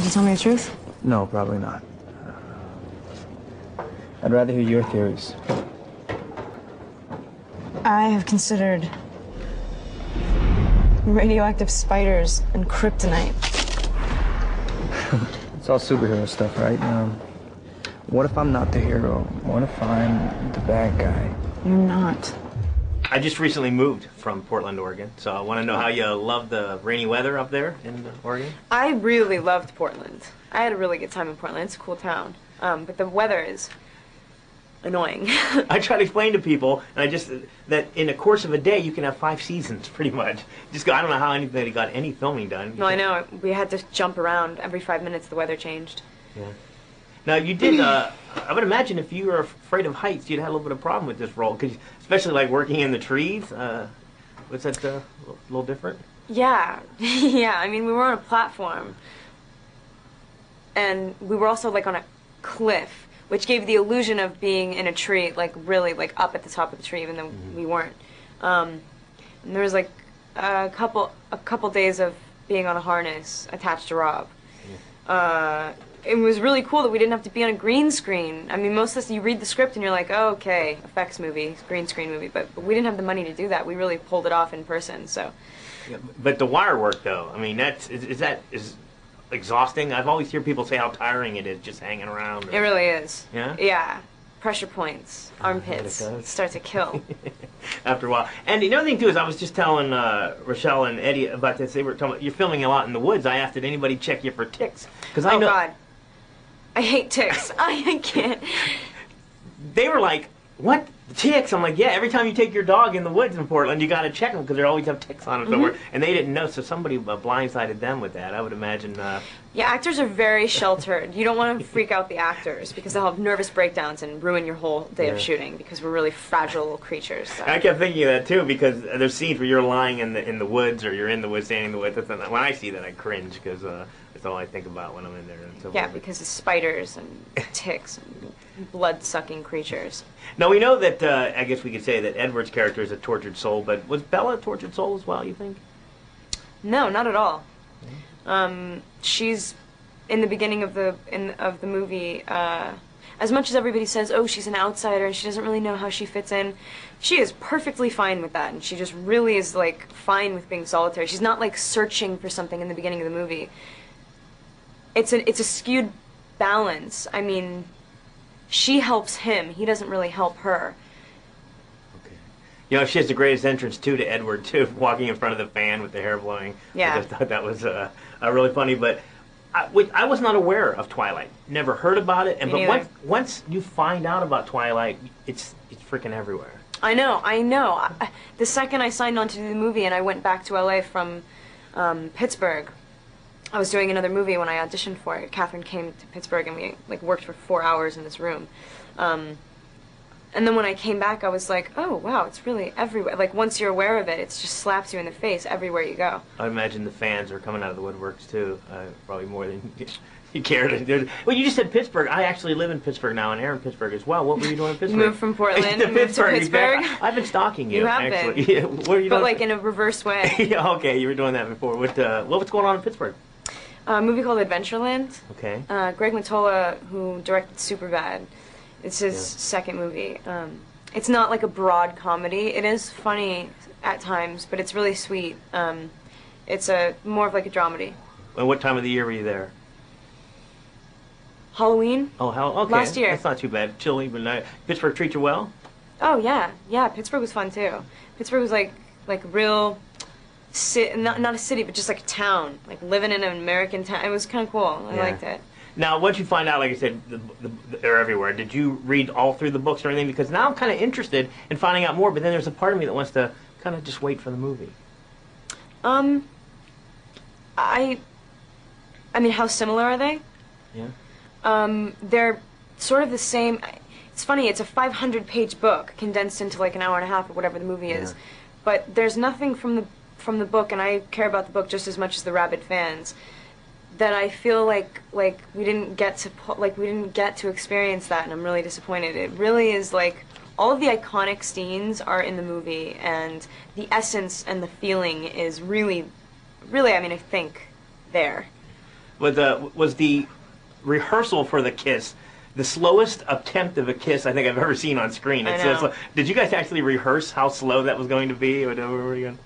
Did you tell me the truth? No, probably not. I'd rather hear your theories. I have considered radioactive spiders and kryptonite. It's all superhero stuff, right? What if I'm not the hero? What if I'm the bad guy? You're not. I just recently moved from Portland, Oregon, so I want to know how you love the rainy weather up there in Oregon. I really loved Portland. I had a really good time in Portland. It's a cool town, but the weather is annoying. I try to explain to people, and that in the course of a day you can have 5 seasons, pretty much. I don't know how anybody got any filming done. No, I know. We had to jump around every 5 minutes. The weather changed. Yeah. Now you did. I would imagine if you were afraid of heights, you'd have a little bit of problem with this role, because especially like working in the trees. Was that a little different? Yeah, yeah. I mean, we were on a platform, and we were also like on a cliff, which gave the illusion of being in a tree, like really like up at the top of the tree, even though we weren't. And there was like a couple days of being on a harness attached to Rob. It was really cool that we didn't have to be on a green screen. I mean, most of this, you read the script and you're like, oh, okay, effects movie, green screen movie, but we didn't have the money to do that. We really pulled it off in person, so. Yeah, but the wire work, though, I mean, is exhausting. I've always heard people say how tiring it is just hanging around. It really is. Yeah? Yeah. Pressure points, armpits, start to kill. After a while. And the other thing, too, is I was just telling Rochelle and Eddie about this. They were talking about, you're filming a lot in the woods. I asked, did anybody check you for ticks? Because I know. God. I hate ticks. I can't. They were like, what? Ticks? I'm like, yeah, every time you take your dog in the woods in Portland, you got to check them because they always have ticks on them somewhere. And they didn't know, so somebody blindsided them with that, I would imagine. Yeah, actors are very sheltered. You don't want to freak out the actors because they'll have nervous breakdowns and ruin your whole day of shooting because we're really fragile little creatures. So. I kept thinking of that, too, because there's scenes where you're lying in the woods or you're in the woods, standing in the woods. When I see that, I cringe because that's all I think about when I'm in there. And so yeah, because of spiders and ticks and blood-sucking creatures. Now, we know that, I guess we could say that Edward's character is a tortured soul, but was Bella a tortured soul as well, you think? No, not at all. She's, in the beginning of the movie, as much as everybody says, oh, she's an outsider and she doesn't really know how she fits in, she is perfectly fine with that, and she just really is, like, fine with being solitary. She's not, like, searching for something in the beginning of the movie. It's a skewed balance. I mean, she helps him. He doesn't really help her. Okay. You know, she has the greatest entrance, too, to Edward, too, walking in front of the fan with the hair blowing. Yeah. I just thought that was really funny, but I was not aware of Twilight. Never heard about it, but once you find out about Twilight, it's freaking everywhere. I know. The second I signed on to do the movie and I went back to LA from Pittsburgh, I was doing another movie when I auditioned for it. Catherine came to Pittsburgh and we like worked for 4 hours in this room. And then when I came back, I was like, oh, wow, it's really everywhere. Like, once you're aware of it, it just slaps you in the face everywhere you go. I imagine the fans are coming out of the woodworks, too, probably more than you care to do. Well, you just said Pittsburgh. I actually live in Pittsburgh now, and Aaron Pittsburgh as well. What were you doing in Pittsburgh? You moved from Portland to Pittsburgh. Exactly. I've been stalking you, You have actually. been. Yeah, what are you but, doing? like, in a reverse way. Yeah, okay, you were doing that before. What was going on in Pittsburgh? A movie called Adventureland. Okay. Greg Mottola, who directed Superbad, it's his second movie. It's not like a broad comedy. It is funny at times, but it's really sweet. It's more of like a dramedy. And what time of the year were you there? Halloween. Oh, okay. Last year. That's not too bad. Chilly, but nice. Pittsburgh treat you well? Oh yeah. Pittsburgh was fun too. Pittsburgh was like real, not a city, but just like a town, like living in an American town. It was kind of cool. I liked it. Now, once you find out, like I said, they're everywhere, did you read all through the books or anything? Because now I'm kind of interested in finding out more, but then there's a part of me that wants to kind of just wait for the movie. I mean, how similar are they? Yeah. They're sort of the same. It's funny, it's a 500-page book condensed into like an hour and a half or whatever the movie is. But there's nothing from the book, and I care about the book just as much as the rabid fans, that I feel like we didn't get to experience that, and I'm really disappointed. It really is like all of the iconic scenes are in the movie, and the essence and the feeling is really, I mean, I think there. Was the rehearsal for the kiss the slowest attempt of a kiss I think I've ever seen on screen? I It's know. so slow. Did you guys actually rehearse how slow that was going to be? Or whatever we were going?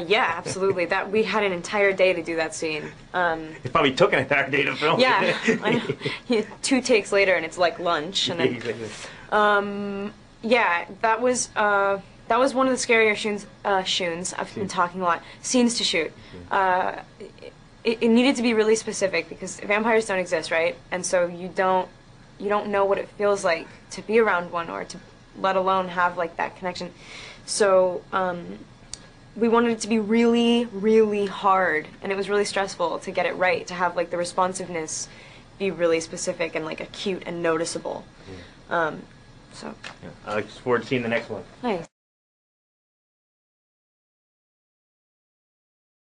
Yeah, absolutely. That we had an entire day to do that scene. It probably took an entire day to film. Yeah, I know. Yeah, 2 takes later, and it's like lunch, and then yeah, that was one of the scarier scenes. I've been talking a lot. Scenes to shoot. It needed to be really specific because vampires don't exist, right? And so you don't know what it feels like to be around one, or to let alone have like that connection. So we wanted it to be really, really hard, and it was really stressful to get it right, to have like the responsiveness be really specific and like acute and noticeable. So I look forward to seeing the next one. nice.